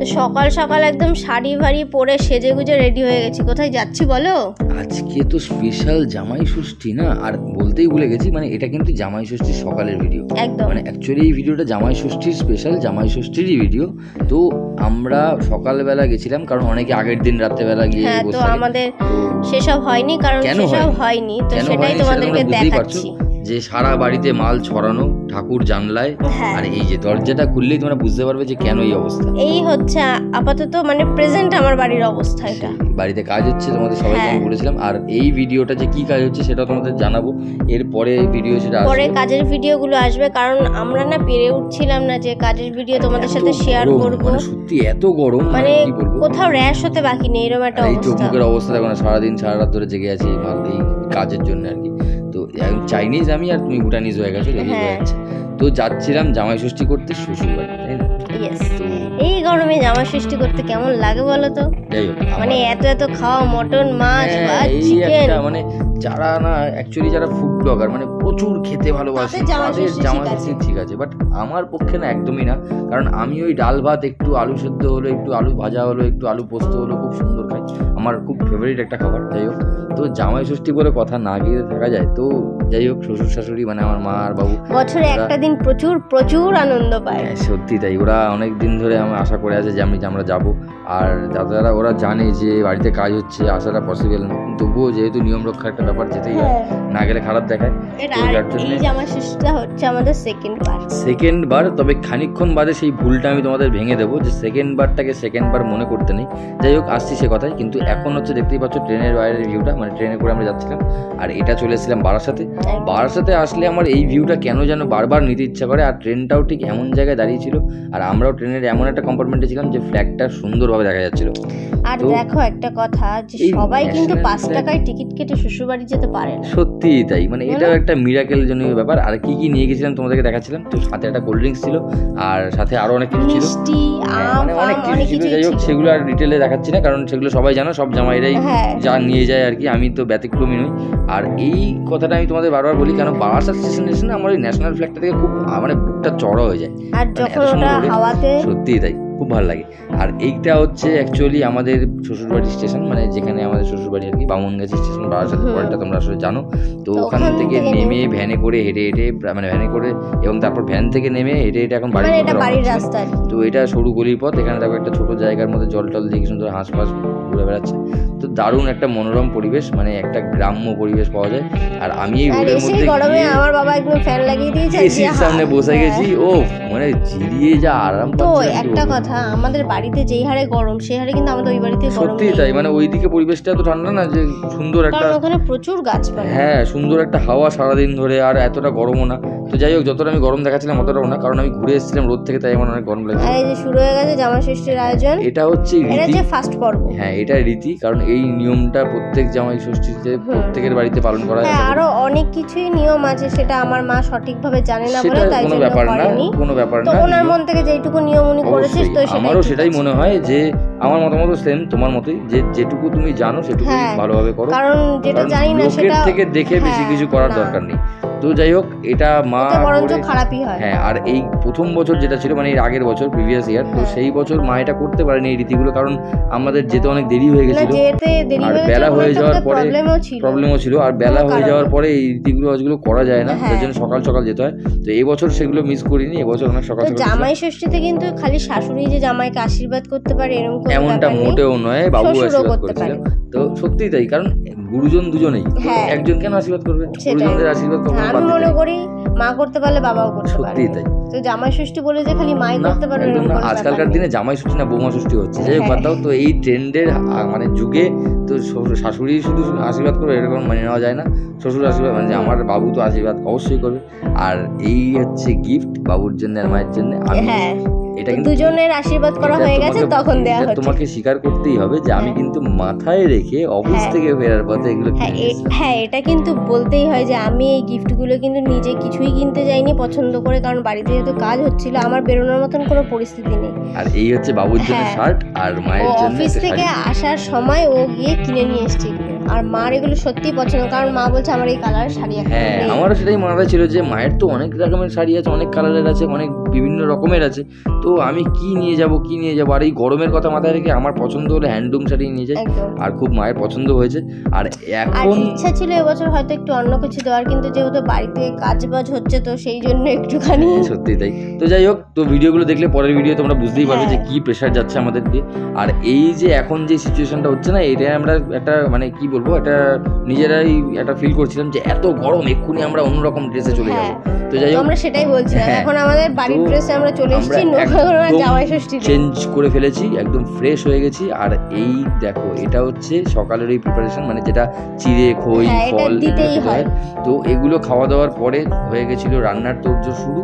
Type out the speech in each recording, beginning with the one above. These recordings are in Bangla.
তো সকাল সকাল একদম শাড়ি ভাড়ি পরে সেজে গুজে রেডি হয়ে গেছি। কোথায় যাচ্ছি বলো? আজকে তো স্পেশাল জামাই ষষ্ঠী না, আর বলতেই ভুলে গেছি, মানে এটা কিন্তু জামাই ষষ্ঠীর সকালের ভিডিও একদম, মানে অ্যাকচুয়ালি এই ভিডিওটা জামাই ষষ্ঠীর স্পেশাল জামাই ষষ্ঠীরই ভিডিও। তো আমরা সকালবেলা গেছিলাম, কারণ অনেকে আগের দিন রাত্রেবেলা গিয়ে তো আমাদের সেসব হয়নি, কারণ সেসব হয়নি, তো সেটাই তোমাদেরকে দেখাচ্ছি যে সারা বাড়িতে মাল ছড়ানো ঠাকুর জানলায়, আর এই যে দরজাটা খুললেই তোমরা বুঝতে পারবে যে কেন এই অবস্থা। এই হচ্ছে আপাতত মানে প্রেজেন্ট আমার বাড়ির অবস্থা। এটা বাড়িতে কাজ হচ্ছে, তোমাদের সবাইকে আমি বলেছিলাম, আর এই ভিডিওটা যে কি কাজ হচ্ছে সেটা তোমাদের জানাবো এরপরে ভিডিও, সেটা পরে কাজের ভিডিওগুলো আসবে, কারণ আমরা না পেরে উঠছিলাম না যে কাজের ভিডিও তোমাদের সাথে শেয়ার করব। সত্যি এত গরম, মানে কোথাও র্যাশ হতে বাকি নেই, এরকম একটা অবস্থা। এই চোখের অবস্থা দেখো না, সারাদিন সারা রাত ধরে জেগে আছি এই কাজের জন্য আর কি। তো চাইনিজ আমি, আর তুমি ভুটানিজ হয়ে গেছো, দেখে যাচ্ছে। তো যাচ্ছিলাম জামাই ষষ্ঠী করতে শ্বশুর বাড়ি, তাই না? এই গরমে জামাই ষষ্ঠী করতে কেমন লাগে বলো তো? মানে এত খাওয়া, মটন, মাছ বা চিকেন, মানে যারা না অ্যাকচুয়ালি যারা ফুড ব্লগার, মানে প্রচুর খেতে ভালোবাসে, তাদের জামাই ষষ্ঠী ঠিক আছে, বাট আমার পক্ষে না, একদমই না। কারণ আমি ওই ডাল ভাত, একটু আলু সেদ্ধ হলো, একটু আলু ভাজা হলো, একটু আলু পোস্ত হলো, খুব সুন্দর খাই, আমার খুব ফেভারিট একটা খাবার। যাই হোক, তো জামাই ষষ্ঠী বলে কথা না গিয়ে থাকা যায়। তো যাই হোক, শ্বশুর শাশুড়ি মানে আমার মা আর বাবু বছরে একটা দিন প্রচুর আনন্দ পায়। সত্যি তাই, ওরা অনেক দিন ধরে আমার আশা করে আছে যে আমরা যাবো। আর দাদারা ওরা জানে যে বাড়িতে কাজ হচ্ছে, আসাটা পসিবল না, তবুও যেহেতু নিয়ম রক্ষার একটা ব্যাপার, যেতেই হয়, না গেলে খারাপ দেখায়। এই জামাই ষষ্ঠীটা হচ্ছে আমাদের সেকেন্ড বার। তবে খানিকক্ষণ বাদে সেই ভুলটা আমি তোমাদের ভেঙে দেবো, যে সেকেন্ড বার মনে করতে নেই। যাই হোক, আসছি সে কথায়। কিন্তু এখন হচ্ছে দেখতেই পাচ্ছ ট্রেনের বাইরের ভিউটা, মানে ট্রেনে করে আমরা যাচ্ছিলাম, আর এটা চলে এসেছিলাম বারাসাতে আসলে আমার এই ভিউটা কেন যেন বারবার নিতে ইচ্ছা করে। আর ট্রেনটাও ঠিক এমন জায়গায় দাঁড়িয়েছিল, আর আমরাও ট্রেনের এমন একটা কম্পার্টমেন্টে ছিলাম যে ফ্ল্যাগটা সুন্দরভাবে দেখা যাচ্ছিল। আর দেখো একটা কথা, যে সবাই কিন্তু 5 টাকায় টিকিট কেটে শ্বশুরবাড়ি যেতে পারে না। সত্যি তাই, মানে এটাও একটা মিরাকেল জনীয় ব্যাপার। আর কি নিয়ে গেছিলাম তোমাদেরকে দেখাচ্ছিলাম, তো সাথে একটা কোল্ড ড্রিঙ্কস ছিল, আর সাথে আরো অনেক কিছু ছিল, মানে অনেক কিছু ছিল। যাই হোক, সেগুলো আর ডিটেলে দেখাচ্ছি না, কারণ সেগুলো সবাই জানো, সব জামাইরাই যা নিয়ে যায় আর কি, আমি তো ব্যতিক্রমী নই। আর এই কথাটা আমি তোমাদের বারবার বলি, কারণ বারাসাত স্টেশনে আমার ওই ন্যাশনাল ফ্ল্যাগটা থেকে খুব মানে বুকটা চড়া হয়ে যায়, আর যখন ওটা হাওয়াতে, সত্যি তাই খুব ভালো লাগে। আর এইটা হচ্ছে অ্যাকচুয়ালি আমাদের শ্বশুরবাড়ি স্টেশন, মানে যেখানে আমাদের শ্বশুরবাড়ি আর কি, বামুনগাছি স্টেশন, বারাসাত পয়েন্টটা তোমরা আসলে জানো। তো ওখান থেকে নেমে ভ্যানে করে হেঁটে মানে ভ্যানে করে, এবং তারপর ভ্যান থেকে নেমে হেঁটে এখন বাড়ির রাস্তা। তো এটা সরু গলির পথ, এখানে দেখো একটা ছোট জায়গার মধ্যে জল টল দিয়ে সুন্দর হাঁস ফাঁস ঘুরে বেড়াচ্ছে। তো দারুণ একটা মনোরম পরিবেশ, মানে একটা গ্রাম্য পরিবেশ পাওয়া যায়। আর আমি এই রোডের মধ্যে আমার বাবা একদম ফ্যান লাগিয়ে দিয়েছে, এসির সামনে বসে গেছি, ও মানে জিরিয়ে যা আরাম। তো একটা কথা, আমাদের বাড়িতে যেই হারে গরম, সেই হারে কিন্তু আমাদের ওই বাড়িতে গরম সত্যি তাই, মানে ওইদিকে পরিবেশটা এত ঠান্ডা না, যে সুন্দর একটা, ওখানে প্রচুর গাছপালা, সুন্দর একটা হাওয়া সারাদিন ধরে, আর এতটা গরমও না। তো যাই হোক, যতটা আমি গরম দেখাচ্ছিলাম অতটাও না, কারণ আমি ঘুরে এসেছিলাম রোদ থেকে, তাই আমার অনেক গরম লাগছে। এই যে শুরু হয়ে গেছে জামাই ষষ্ঠীর আয়োজন, এটা হচ্ছে ফার্স্ট পর্ব। এটা রীতি, কারণ এই নিয়মটা প্রত্যেক জামাই ষষ্ঠীতে প্রত্যেকের বাড়িতে পালন করা হয়। আরো অনেক কিছুই নিয়ম আছে, সেটা আমার মা সঠিকভাবে জানে না বলে, তাই কোনো ব্যাপার না, তো ওনার মন থেকে যেটুকু নিয়ম উনি করেছিস, তো আমারও সেটাই মনে হয়, যে আমার মতামত সেম তোমার মতই, যে যেটুকু তুমি জানো সেটুকু ভালোভাবে করো, কারণ যেটা জানি না সেটা থেকে দেখে বেশি কিছু করার দরকার নেই। তো যাই হোক, এটা মা খারাপই হয়। আর এই প্রথম বছর যেটা ছিল, মানে এর আগের বছর প্রিভিয়াস ইয়ার, তো সেই বছর মা এটা করতে পারেনি এই রীতিগুলো, কারণ আমাদের যেতে অনেক দেরি হয়ে গেছিল, আর বেলা হয়ে যাওয়ার পরে প্রবলেমও ছিল, আর বেলা হয়ে যাওয়ার পরে এই রীতিগুলো করা যায় না, তার জন্য সকাল সকাল যেতে হয়। তো এই বছর সেগুলো মিস করিনি, এবছর অনেক সকাল সকাল। জামাই ষষ্ঠীতে কিন্তু খালি শাশুড়ি যে জামাইকে আশীর্বাদ করতে পারে এমনটা মোটেও নয়, বাবু আশীর্বাদ করেছিল। তো সত্যি তাই, কারণ গুরুজন দুজনেই, একজন কেন আশীর্বাদ করবে, গুরুজনদের আশীর্বাদ আমি মনে করি মা করতে পারলে বাবাও করতে পারে। সত্যি তাই, তো জামাই ষষ্ঠী বলে যে খালি মাই করতে পারবে না, আজকালকার দিনে জামাই ষষ্ঠী না বৌমা ষষ্ঠী হচ্ছে। যাই হোক, বাদ দাও। তো এই ট্রেন্ডের মানে যুগে তো শাশুড়ি শুধু আশীর্বাদ করবে এরকম মানে নেওয়া যায় না, শ্বশুর আশীর্বাদ, মানে আমার বাবু তো আশীর্বাদ অবশ্যই করবে। আর এই হচ্ছে গিফট বাবুর জন্য আর মায়ের জন্য। এটা কিন্তু দুজনের আশীর্বাদ করা হয়ে গেছে, তখন দেয়া হচ্ছে। তোমাকে স্বীকার করতেই হবে যে আমি কিন্তু মাথায় রেখে অফিস থেকে ফেরার পথে এগুলো এটা কিন্তু বলতেই হয় যে আমি এই গিফটগুলো কিন্তু নিজে কিছুই কিনতে যাইনি পছন্দ করে, কারণ বাড়িতে যেহেতু কাজ হচ্ছিল, আমার বেরোনোর মতন কোনো পরিস্থিতি নেই। আর এই হচ্ছে বাবুর জন্য শার্ট, আর মায়ের জন্য অফিস থেকে আসার সময় ও গিয়ে কিনে নিয়ে এসেছে। আর মার এগুলো সত্যি পছন্দ, কারণ মা বলছে আমার এই কালারের শাড়ি একটা হ্যাঁ আমারও সেটাই মনে ছিল যে মায়ের তো অনেক রকমের শাড়ি আছে, অনেক কালারের আছে, অনেক বিভিন্ন রকমের আছে, তো আমি কি নিয়ে যাব আর এই গরমের কথা মাথায় রেখে আমার পছন্দ হলো হ্যান্ডলুম শাড়ি নিয়ে যাই, আর খুব মায়ের পছন্দ হয়েছে। আর এখন ইচ্ছা ছিল এবছর হয়তো একটু অন্য কিছু দেওয়ার, কিন্তু যেহেতু বাড়িতে কাজবাজ হচ্ছে তো সেই জন্য একটুখানি সত্যি তাই। তো যাই হোক, তো ভিডিওগুলো দেখলে পরের ভিডিও তোমরা বুঝতেই পারবে যে কি প্রেশার যাচ্ছে আমাদের দিয়ে। আর এই যে এখন যে সিচুয়েশনটা হচ্ছে না, এটা আমরা একটা মানে কি বলবো, এটা নিজেরাই একটা ফিল করছিলাম যে এত গরম, এক্ষুনি আমরা অন্যরকম ড্রেসে চলে যাবো। তো যাই হোক আমরা সেটাই বলছিলাম, এখন আমাদের বাড়ির ড্রেসে আমরা চলে এসেছি, জামাই ষষ্ঠী চেঞ্জ করে ফেলেছি, একদম ফ্রেশ হয়ে গেছি। আর এই দেখো এটা হচ্ছে সকালের এই প্রিপারেশন, মানে যেটা চিড়ে খই ফল দিতেই হয়, তো এগুলো খাওয়া দাওয়ার পরে হয়ে গেছিল রান্নার তোড়জোড় শুরু।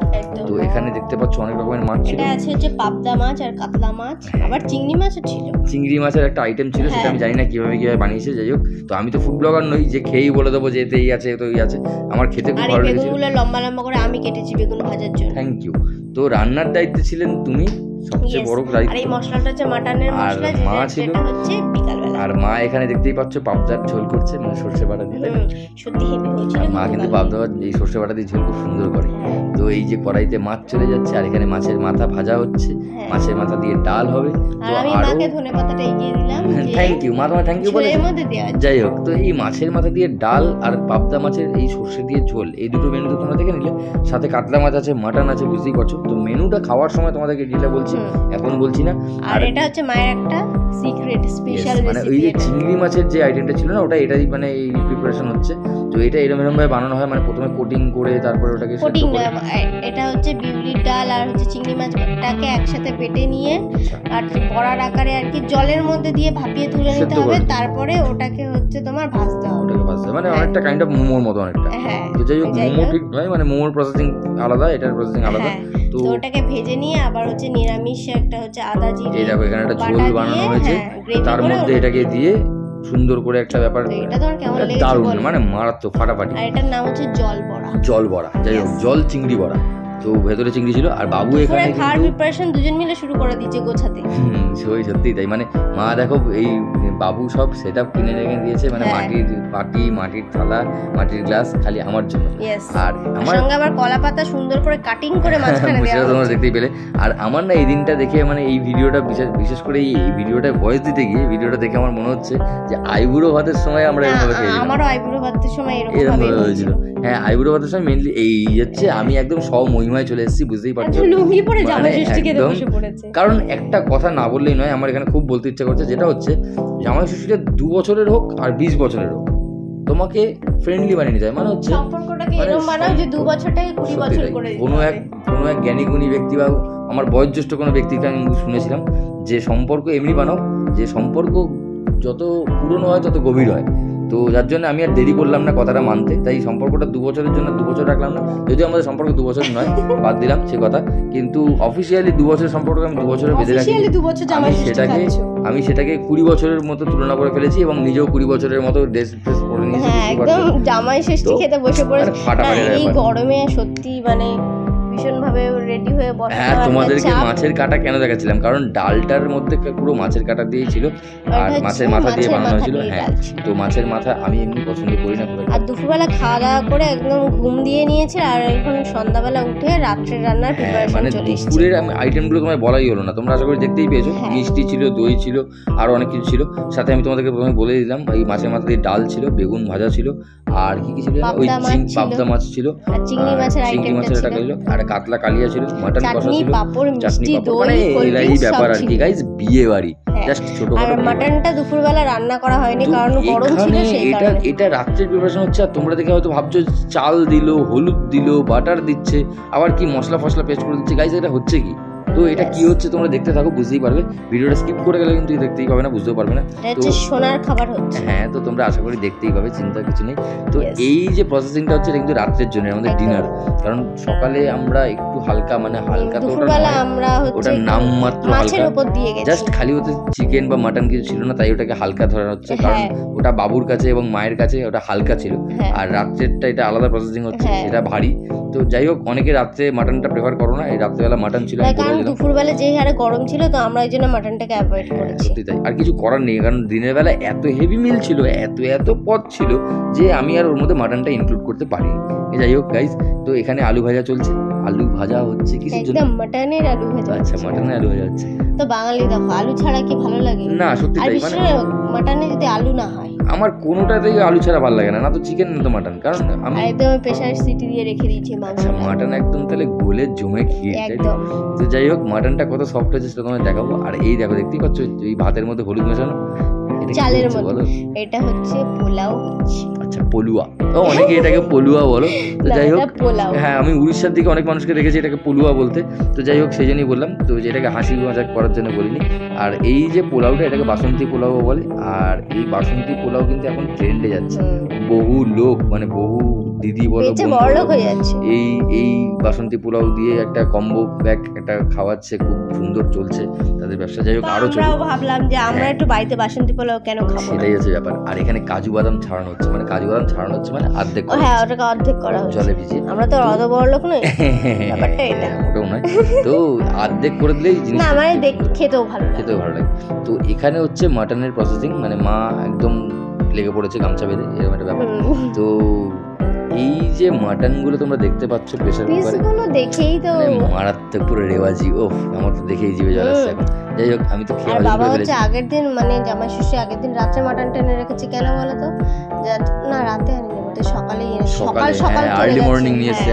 তো এখানে দেখতে পাচ্ছ অনেক রকমের মাছ ছিল, এটা আছে হচ্ছে পাবদা মাছ আর কাতলা মাছ, আবার চিংড়ি মাছও ছিল। চিংড়ি মাছের একটা আইটেম ছিল, সেটা আমি জানি না কিভাবে বানিয়েছে। যাই হোক, তো আমি তো ফুড ব্লগার নই যে খেয়েই বলে দেবো যে এতে এই আছে তো এই আছে, আমার খেতে খুব ভালো লেগেছিল। বেগুনগুলো লম্বা লম্বা করে আমি কেটেছি বেগুন ভাজার জন্য। Thank you. তো রান্নার দায়িত্বে ছিলেন তুমি, সবচেয়ে বড় দায়িত্ব। আর এই মশলাটা হচ্ছে মাটনের মশলা, মা ছিল হচ্ছে বিকালবেলা। আর মা এখানে দেখতেই পাচ্ছ পাবদার ঝোল করছে, মানে সরষে বাটা দিয়ে। সত্যি হেভি হয়েছিল। মা কিন্তু পাবদা এই সরষে বাটা দিয়ে ঝোল খুব সুন্দর করে। তো এই যে কড়াইতে মাছ চলে যাচ্ছে, আর এখানে মাছের মাথা ভাজা হচ্ছে, মাছের মাথা দিয়ে ডাল হবে। তো আমি মাকে ধনেপাতাটা এগিয়ে দিলাম। থ্যাংক ইউ মা, তোমার থ্যাংক ইউ বলে। যাই হোক, তো এই মাছের মাথা দিয়ে ডাল আর পাবদা মাছের এই সরষে দিয়ে ঝোল, এই দুটো মেনু তো তোমরা দেখে নিলে, সাথে কাতলা মাছ আছে, মাটন আছে, বুঝতেই পারছো। তো মেনুটা খাওয়ার সময় তোমাদেরকে ডিটেইলে বলছি, এখন বলছি না। আর এটা হচ্ছে মায়ের একটা সিক্রেট স্পেশাল রেসিপি, মানে ওই যে চিংড়ি মাছের যে আইটেমটা ছিল না, এটাই মানে এই প্রিপারেশন হচ্ছে। তো এটা এরকম ভাবে বানানো হয়, মানে প্রথমে কোটিং করে তারপরে ওটাকে এটা হচ্ছে বিউলির ডাল আর হচ্ছে চিংড়ি মাছটাকে একসাথে বেটে নিয়ে আর বড়ার আকারে আর কি জলের মধ্যে দিয়ে ভাপিয়ে তুলে নিতে হবে, তারপরে ওটাকে হচ্ছে তোমার ভাজতে হবে। ওটাকে ভাজতে মানে অনেকটা কাইন্ড অফ মোমোর মতো অনেকটা। তো যাই হোক, মোমো ঠিক নয়, মানে মোমোর প্রসেসিং আলাদা, এটার প্রসেসিং আলাদা। তো ওটাকে ভেজে নিয়ে আবার হচ্ছে নিরামিষ একটা হচ্ছে আদা জিরে, এই দেখো এখানে একটা ঝোল বানানো হয়েছে, তার মধ্যে এটাকে দিয়ে সুন্দর করে একটা ব্যাপার, এটা তোমার কেমন লেগেছে? দারুণ, মানে মারাত্মক ফাটাফাটি। আর এটার নাম হচ্ছে জল বড়া। যাই হোক, জল চিংড়ি বড়া। তো ভেতরে চিংড়ি ছিল, আর বাবু এখানে খাওয়ার প্রিপারেশন দুজন মিলে শুরু করে দিয়েছে গোছাতে। সত্যি তাই, মানে মা দেখো এই বাবু সব সেটআপ কিনে রেখে দিয়েছে, মানে মাটির বাটি, মাটির থালা, মাটির গ্লাস, খালি আমার জন্য। আর আমার সঙ্গে আবার কলা পাতা সুন্দর করে কাটিং করে মাঝখানে দেওয়া আছে, তোমরা দেখতেই পেলে। আর আমার না এই দিনটা দেখে, মানে এই ভিডিওটা বিশেষ করে এই ভিডিওটা ভয়েস দিতে গিয়ে ভিডিওটা দেখে আমার মনে হচ্ছে যে আইবুড়ো ভাতের সময় আমরা এরকম খেয়েছিলাম। আমারও আইবুড়ো ভাতের সময় এরকম ভাবে হয়েছিল। হ্যাঁ, আইবুড়ো ভাতের সময় মেইনলি এই হচ্ছে আমি একদম মহিমায় চলে এসেছি, বুঝতেই পারছো। লুঙ্গি পরে জামাই ষষ্ঠী খেতে বসে পড়েছে। কারণ একটা কথা না বললেই নয়, আমার এখানে খুব বলতে ইচ্ছা করছে, যেটা হচ্ছে জামাই ষষ্ঠীটা 2 বছরের হোক আর 20 বছরের হোক, তোমাকে ফ্রেন্ডলি বানিয়ে নিতে হয়। মানে হচ্ছে সম্পর্কটাকে এরকম বানাও যে 2 বছরটাকে 20 বছর করে দিতে হবে। কোনো এক জ্ঞানী গুণী ব্যক্তি বা আমার বয়োজ্যেষ্ঠ কোনো ব্যক্তিকে আমি শুনেছিলাম যে সম্পর্ক এমনি বানাও যে সম্পর্ক যত পুরনো হয় তত গভীর হয়। তো যার জন্য আমি আর দেরি করলাম না কথাটা মানতে, তাই সম্পর্কটা 2 বছরের জন্য 2 বছর রাখলাম না, যদিও আমাদের সম্পর্ক 2 বছর নয়, বাদ দিলাম সে কথা, কিন্তু অফিসিয়ালি 2 বছরের সম্পর্ক আমি 2 বছরে বেঁধে রাখি। আমি সেটাকে 20 বছরের মতো তুলনা করে ফেলেছি এবং নিজেও 20 বছরের মতো ড্রেস পরে নিয়েছি। একদম জামাই ষষ্ঠী খেতে বসে পড়েছে। এই গরমে সত্যি মানে ভীষণভাবে রেডি হয়ে বসে। হ্যাঁ, তোমাদেরকে মাছের কাটা কেন দেখাচ্ছিলাম, কারণ ডালটার মধ্যে পুরো মাছের কাটা দিয়েই ছিল আর মাছের মাথা দিয়ে বানানো হয়েছিল। হ্যাঁ, তো মাছের মাথা আমি এমনি পছন্দ করি না। আর দুপুরবেলা খাওয়া দাওয়া করে একদম ঘুম দিয়ে নিয়েছে, আর এখন সন্ধ্যাবেলা উঠে রাত্রের রান্নার প্রিপারেশন মানে চলে এসেছে। দুপুরের আইটেমগুলো তোমায় বলাই হলো না, তোমরা আশা করি দেখতেই পেয়েছো। মিষ্টি ছিল, দই ছিল, আরো অনেক কিছু ছিল। সাথে আমি তোমাদেরকে প্রথমে বলে দিলাম এই মাছের মাথা দিয়ে ডাল ছিল, বেগুন ভাজা ছিল, আর কি ছিল, ওই পাবদা মাছ ছিল, চিংড়ি মাছের একটা ছিল, আর কাতলা কালিয়া ছিল, মাটন কষা ছিল, চাটনি, দই, মানে এই ব্যাপার আর কি গাইস, বিয়ে বাড়ি জাস্ট ছোট। আর মাটনটা দুপুরবেলা রান্না করা হয়নি কারণ গরম ছিল সেই কারণে। এটা রাত্রের প্রিপারেশন হচ্ছে। আর তোমরা দেখে হয়তো ভাবছো চাল দিল, হলুদ দিল, বাটার দিচ্ছে, আবার কি মশলা ফসলা পেস্ট করে দিচ্ছে। গাইস, এটা হচ্ছে কি? তো এটা কি হচ্ছে তোমরা দেখতে থাকো, বুঝতেই পারবে। ভিডিওটা স্কিপ করে গেলে কিন্তু দেখতেই পাবে না, বুঝতেও পারবে না। তো সোনার খাবার হচ্ছে। হ্যাঁ, তো তোমরা আশা করি দেখতেই পাবে, চিন্তা কিছু নেই। তো এই যে প্রসেসিংটা হচ্ছে এটা কিন্তু রাত্রের জন্য, আমাদের ডিনার। কারণ সকালে আমরা একটু হালকা, মানে হালকা তো ওটা নাম মাত্র হালকা, জাস্ট খালি ওতে চিকেন বা মাটন কিছু ছিল না, তাই ওটাকে হালকা ধরা হচ্ছে। কারণ ওটা বাবুর কাছে এবং মায়ের কাছে ওটা হালকা ছিল, আর রাত্রেরটা এটা আলাদা প্রসেসিং হচ্ছে, সেটা ভারী। তো যাই হোক, অনেকে রাত্রে মাটনটা প্রেফার করো না, এই রাত্রেবেলা মাটন ছিল। দুপুরবেলা যে হারে গরম ছিল তো আমরা ওই জন্য মাটনটাকে অ্যাভয়েড করেছি। সত্যি তাই, আর কিছু করার নেই, কারণ দিনের বেলা এত হেভি মিল ছিল, এত পদ ছিল যে আমি আর ওর মধ্যে মাটনটা ইনক্লুড করতে পারিনি। যাই হোক গাইস, তো এখানে আলু ভাজা চলছে। আলু ভাজা হচ্ছে কিসের জন্য? একদম মাটনের আলু ভাজা। আচ্ছা, মাটনের আলু ভাজা হচ্ছে। তো বাঙালি দেখো আলু ছাড়া কি ভালো লাগে? না সত্যি তাই, মানে মাটনে যদি আলু না হয় আমার কোনোটাতেই আলু ছাড়া ভালো লাগে না, না তো চিকেন না তো মাটন। কারণ আমি একদম প্রেসার সিটি দিয়ে রেখে দিয়েছি মাংস। মাটন একদম তাহলে গলে জমে খেয়ে একদম। তো যাই হোক, মাটনটা কত সফট হয়েছে সেটা তোমায় দেখাবো। আর এই দেখো, দেখতেই পাচ্ছ এই ভাতের মধ্যে হলুদ মেশানো, চালের মধ্যে। এটা হচ্ছে পোলাও হচ্ছে। আচ্ছা, পলুয়া, তো অনেকে এটাকে পলুয়া বলো। তো যাই হোক, হ্যাঁ আমি উড়িষ্যার দিকে অনেক মানুষকে দেখেছি এটাকে পলুয়া বলতে। তো যাই হোক, সেই জন্যই বললাম, তো এটাকে হাসি মজাক করার জন্য বলিনি। আর এই যে পোলাওটা, এটাকে বাসন্তী পোলাও বলে। আর এই বাসন্তী পোলাও কিন্তু এখন ট্রেন্ডে যাচ্ছে। বহু লোক, মানে বহু দিদি বলো, এই বাসন্তী পোলাও দিয়ে একটা কম্বো প্যাক একটা খাওয়াচ্ছে, খুব সুন্দর চলছে তাদের ব্যবসা। যাই হোক, আরো ভাবলাম যে আমরা একটু বাড়িতে বাসন্তী পোলাও কেন খাবো, সেটাই হচ্ছে ব্যাপার। আর এখানে কাজু বাদাম ছাড়ানো হচ্ছে, মানে কাজু বাদাম ছাড়ানো হচ্ছে মানে অর্ধেক, হ্যাঁ ওটাকে অর্ধেক করা হচ্ছে জলে ভিজিয়ে। আমরা তো অত বড় লোক নই, ব্যাপারটা এটা মোটেও নয়। তো অর্ধেক করে দিলেই জিনিস না মানে খেতেও ভালো লাগে। তো এখানে হচ্ছে মাটনের প্রসেসিং, মানে মা একদম লেগে পড়েছে গামছা বেঁধে, এরকম একটা ব্যাপার। তো এই যে মাটন গুলো তোমরা দেখতে পাচ্ছ প্রেসার কুকারে, দেখেই তো মারাত্মক পুরো রেওয়াজি। ও আমার তো দেখেই জিভে জল আসছে এখন। যাই হোক, আমি তো খেয়ে বাবা হচ্ছে আগের দিন, মানে জামাই ষষ্ঠী আগের দিন রাত্রে মাটন টেনে রেখেছি। কেন বলো তো? না রাতে আনিনি, সকাল আর্লি মর্নিং নিয়ে এসছে।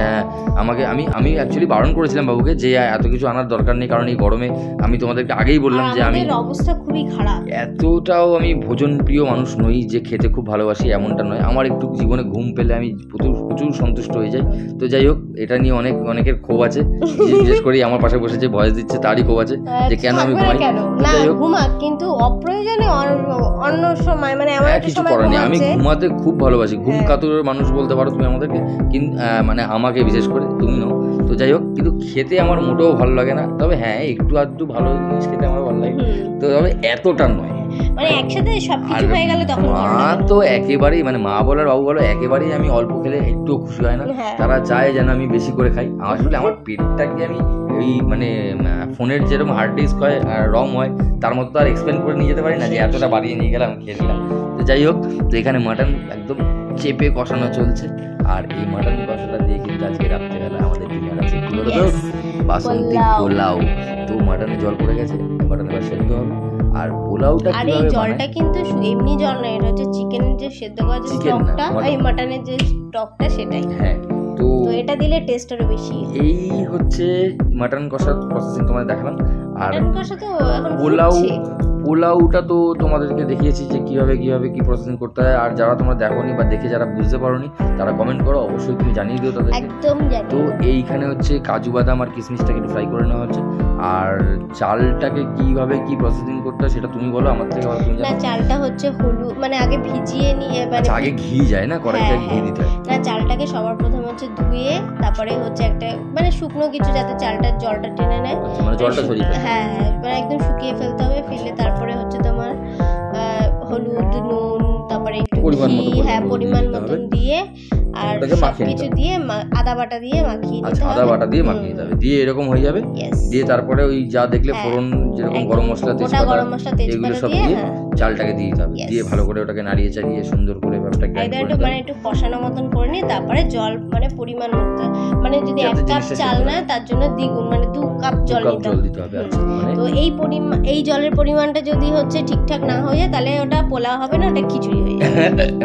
আমি অ্যাকচুয়ালি বারণ করেছিলাম বাবুকে যে এত কিছু আনার দরকার নেই, কারণ এই গরমে আমি তোমাদেরকে আগেই বললাম যে আমি অবস্থা খুবই খারাপ। এতটাও আমি ভোজন প্রিয় মানুষ নই যে খেতে খুব ভালোবাসি, এমনটা নয়। আমার একটু জীবনে ঘুম পেলে আমি প্রচুর সন্তুষ্ট হয়ে যাই। তো যাই হোক, এটা নিয়ে অনেকের ক্ষোভ আছে, বিশেষ করে আমার পাশে বসে যে ভয়েস দিচ্ছে তারই ক্ষোভ আছে যে কেন আমি ঘুমাই। যাই হোক, কিন্তু অপ্রয়োজনে অন্য সময়, মানে এমন কিছু করার নেই। আমি ঘুমাতে খুব ভালোবাসি, ঘুম কাতুর মানুষ বলতে পারো তুমি আমাদেরকে, কিন্তু মানে আমাকে বিশেষ করে, তুমি নাও। তো যাই হোক, কিন্তু খেতে আমার মোটেও ভালো লাগে না। তবে হ্যাঁ, একটু আধটু ভালো জিনিস খেতে আমার ভালো লাগে, তো তবে এতটা নয়। মানে একসাথে সবকিছু হয়ে গেলে তখন মা তো একেবারেই, মানে মা বলার বাবু বলো, একেবারেই আমি অল্প খেলে একটুও খুশি হয় না। তারা চায় যেন আমি বেশি করে খাই। আসলে আমার পেটটাকে আমি এই মানে ফোনের যেরকম হার্ড ডিস্ক হয় রম হয়, তার মতো তো আর এক্সপ্লেন করে নিয়ে যেতে পারি না যে এতটা বাড়িয়ে নিয়ে গেলাম খেয়ে দিলাম। তো যাই হোক, তো এখানে মাটন একদম চেপে কষানো চলছে। আর এই মাটন কষাটা দিয়ে কিন্তু আজকে রাত্রেবেলা আমাদের ডিনার আছে, কি বলতো, বাসন্তী পোলাও। তো মাটনে জল পড়ে গেছে, মাটন এবার সেদ্ধ হবে। আর পোলাওটা আর এই জলটা কিন্তু এমনি জল না, এটা হচ্ছে চিকেনের যে সেদ্ধ করা যে স্টকটা, এই মাটনের যে স্টকটা, সেটাই। হ্যাঁ, তো এটা দিলে টেস্ট আরো বেশি। এই হচ্ছে মাটন কষার প্রসেসিং তোমাদের দেখালাম। আর মাটন কষা তো এখন পোলাওটা তো তোমাদেরকে দেখিয়েছি যে কিভাবে কি প্রসেসিং করতে হয়। আর যারা তোমরা দেখোনি বা দেখে যারা বুঝতে পারোনি, তারা কমেন্ট করো, অবশ্যই তুমি জানিয়ে দিও তাদেরকে। একদম জানি। তো এইখানে হচ্ছে কাজু বাদাম আর কিশমিশটাকে একটু ফ্রাই করে নেওয়া হচ্ছে। আর চালটাকে কিভাবে কি প্রসেসিং করতে হয় সেটা তুমি বলো, আমার থেকে ভালো তুমি জানো। না, চালটা হচ্ছে হলুদ, মানে আগে ভিজিয়ে নিয়ে, মানে আগে ঘি যায় না, কড়াইতে ঘি দিতে হয়। না, চালটাকে সবার প্রথমে হচ্ছে ধুয়ে, তারপরে হচ্ছে একটা মানে শুকনো কিছু, যাতে চালটার জলটা টেনে নেয়, মানে জলটা ছড়িয়ে ফেলে। হ্যাঁ, মানে একদম শুকিয়ে ফেলতে হবে। ফেলে তারপরে হচ্ছে তোমার হলুদ, নুন, তারপরে একটু ঘি, হ্যাঁ পরিমাণ মতন দিয়ে, আর কিছু দিয়ে আদা বাটা দিয়ে মাখিয়ে দিতে হবে। আদা বাটা দিয়ে মাখিয়ে দিতে হবে, দিয়ে এরকম হয়ে যাবে। দিয়ে তারপরে ওই যা দেখলে ফোড়ন, যেরকম গরম মশলা, তেজপাতা, এগুলো সব দিয়ে চালটাকে দিয়ে দিতে হবে। দিয়ে ভালো করে ওটাকে নাড়িয়ে চাড়িয়ে সুন্দর করে ব্যাপারটা গ্রাইন্ড করে নিতে হবে। মানে একটু কষানো মতন করে নিয়ে তারপরে জল, মানে পরিমাণ মতো, মানে যদি 1 কাপ চাল না, তার জন্য দ্বিগুণ, মানে 2 কাপ জল দিতে হবে। তো এই জলের পরিমাণটা যদি হচ্ছে ঠিকঠাক না হয়ে যায়, তাহলে ওটা পোলাও হবে না, ওটা খিচুড়ি হয়ে যাবে।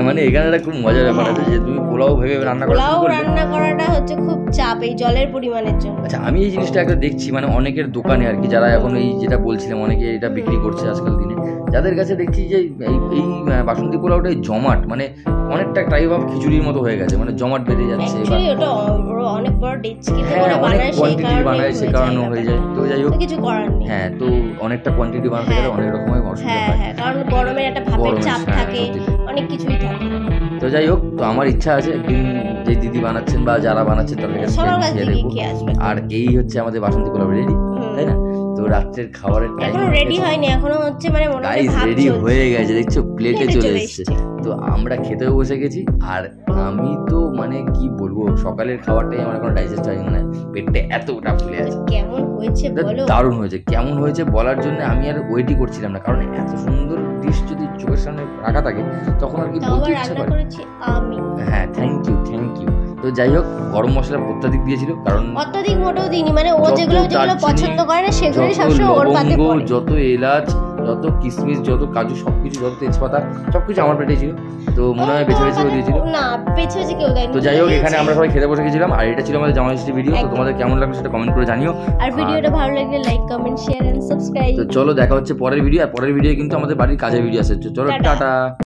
মানে এখানে একটা খুব মজার ব্যাপার আছে যে তুমি পোলাও ভেবে রান্না করাটা হচ্ছে খুব চাপ এই জলের পরিমাণের জন্য। আচ্ছা, আমি এই জিনিসটা একটা দেখছি, মানে অনেকের দোকানে আর কি, যারা এখন এই যেটা বলছিলাম, অনেকে এটা বিক্রি করছে আজকাল দিনে, যাদের কাছে দেখছি যে এই বাসন্তী পোলাওটাই জমাট, মানে অনেকটা টাইপ অফ খিচুড়ির মতো হয়ে গেছে, মানে জমাট বেঁধে যাচ্ছে। অনেক বড় ডেচকি বানায়, সে কারণে হয়ে যায়। তো যাই হোক, কিছু করার নেই। হ্যাঁ, তো অনেকটা কোয়ান্টিটি বানাতে গেলে অনেক রকমের অসুবিধা হয়। হ্যাঁ, কারণ গরমের একটা ভাপের চাপ থাকে, অনেক কিছুই থাকে। তো যাই হোক, তো আমার ইচ্ছা আছে একদিন যে দিদি বানাচ্ছেন বা যারা বানাচ্ছেন তাদের কাছে খেয়ে দেখবো। আর এই হচ্ছে আমাদের বাসন্তী পোলাও রেডি, তাই না? তো রাত্রের খাবারের টাইম এখনো রেডি হয়নি, এখনো হচ্ছে মানে মনে হয় গাইস রেডি হয়ে গেছে, দেখছো প্লেটে চলে এসেছে। তো আমরা খেতেও বসে গেছি। আর আমি তো মানে কি বলবো, সকালের খাবারটাই আমার এখন ডাইজেস্ট হয়নি, মানে পেটটা এতটা ফুলে আছে। কেমন হয়েছে বলো? দারুণ হয়েছে। কেমন হয়েছে বলার জন্য আমি আর ওয়েটই করছিলাম না, কারণ এত সুন্দর ডিশ যদি চোখের সামনে রাখা থাকে তখন আর কি বলতে ইচ্ছা করে। হ্যাঁ, থ্যাংক ইউ। তো যাই হোক, গরম মশলা অত্যাধিক দিয়েছিল, কারণ অত্যাধিক মোটেও দিইনি, মানে ও যেগুলো পছন্দ করে না সেগুলোই সবসময় ওর পাতে পড়ে। যত এলাচ, যত কিশমিশ, যত কাজু, সবকিছু, যত তেজপাতা, সবকিছু আমার পেটে ছিল। তো মনে হয় বেছে বেছে দিয়েছিল। না, বেছে কেউ দেয়নি। তো যাই হোক, এখানে আমরা সবাই খেতে বসে গেছিলাম। আর এটা ছিল আমাদের জামাই ষষ্ঠী ভিডিও। তো তোমাদের কেমন লাগলো সেটা কমেন্ট করে জানিও। আর ভিডিওটা ভালো লাগলে like, comment, share and subscribe. তো চলো দেখা হচ্ছে পরের ভিডিও। আর পরের ভিডিও কিন্তু আমাদের বাড়ির কাজের ভিডিও আছে। চলো টাটা।